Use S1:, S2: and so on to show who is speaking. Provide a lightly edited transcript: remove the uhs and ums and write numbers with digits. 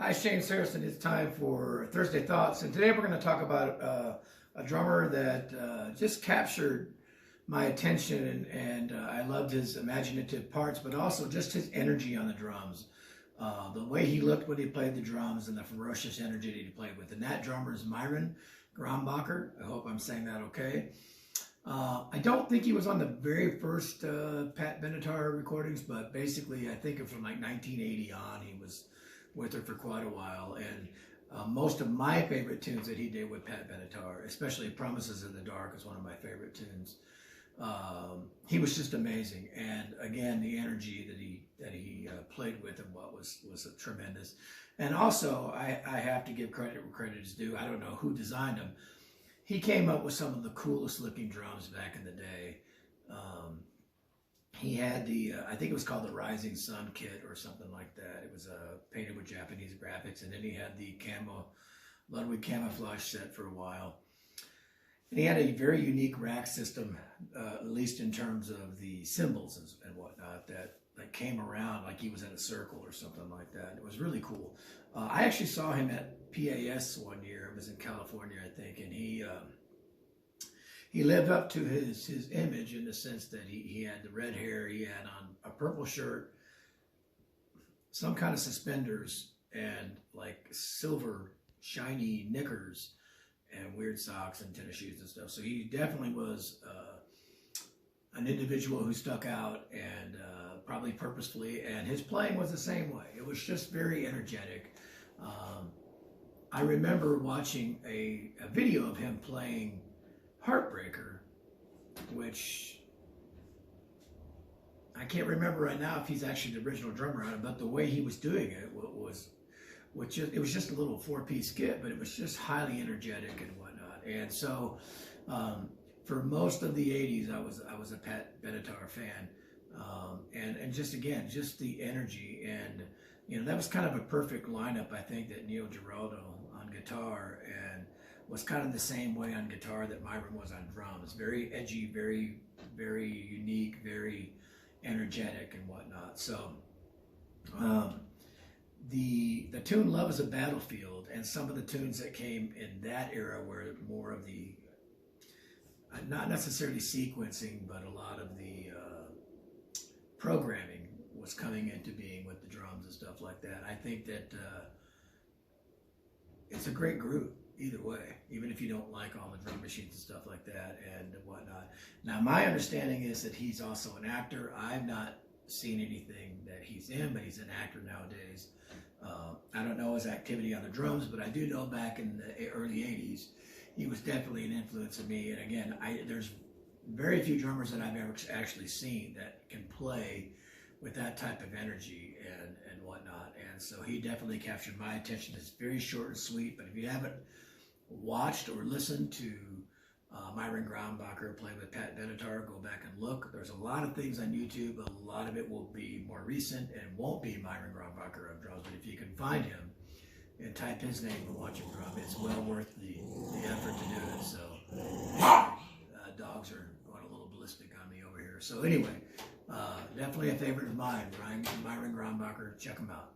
S1: Hi, JamesAnimalHarrison. It's time for Thursday Thoughts, and today we're going to talk about a drummer that just captured my attention, and I loved his imaginative parts, but also just his energy on the drums. The way he looked when he played the drums and the ferocious energy that he played with. And that drummer is Myron Grombacher. I hope I'm saying that okay. I don't think he was on the very first Pat Benatar recordings, but basically I think from like 1980 on, he was with her for quite a while. And most of my favorite tunes that he did with Pat Benatar, especially Promises in the Dark, is one of my favorite tunes. He was just amazing, and again, the energy that he played with and what was tremendous. And also, I have to give credit where credit is due. I don't know who designed him. He came up with some of the coolest looking drums back in the day. He had the, I think it was called the Rising Sun kit or something like that. It was painted with Japanese graphics, and then he had the Ludwig camouflage set for a while. And he had a very unique rack system, at least in terms of the cymbals and whatnot, that came around like he was in a circle or something like that. It was really cool. I actually saw him at PAS one year. It was in California, I think, and he lived up to his image in the sense that he had the red hair, he had on a purple shirt, some kind of suspenders, and like silver shiny knickers, and weird socks and tennis shoes and stuff. So he definitely was an individual who stuck out, and probably purposefully, and his playing was the same way. It was just very energetic. I remember watching a video of him playing Heartbreaker, which I can't remember right now if he's actually the original drummer on it, but the way he was doing it was just a little 4-piece skit, but it was just highly energetic and whatnot. And so for most of the 80s, I was a Pat Benatar fan, and just again, just the energy, and that was kind of a perfect lineup. I think that Neil Giraldo on guitar and was kind of the same way on guitar that Myron was on drums. Very edgy, very, very unique, very energetic and whatnot. So the tune Love is a Battlefield and some of the tunes that came in that era were more of the, not necessarily sequencing, but a lot of the programming was coming into being with the drums and stuff like that. I think that it's a great group either way, even if you don't like all the drum machines and stuff like that and whatnot. Now, my understanding is that he's also an actor. I've not seen anything that he's in, but he's an actor nowadays. I don't know his activity on the drums, but I do know back in the early 80s, he was definitely an influence on me. And again, there's very few drummers that I've ever actually seen that can play with that type of energy and whatnot. And so he definitely captured my attention. It's very short and sweet, but if you haven't watched or listened to Myron Grombacher play with Pat Benatar, go back and look. There's a lot of things on YouTube. A lot of it will be more recent and won't be Myron Grombacher on drums, but if you can find him and type his name and watch him drum, it's well worth the effort to do it. So dogs are going a little ballistic on me over here. So anyway, definitely a favorite of mine, Myron Grombacher. Check him out.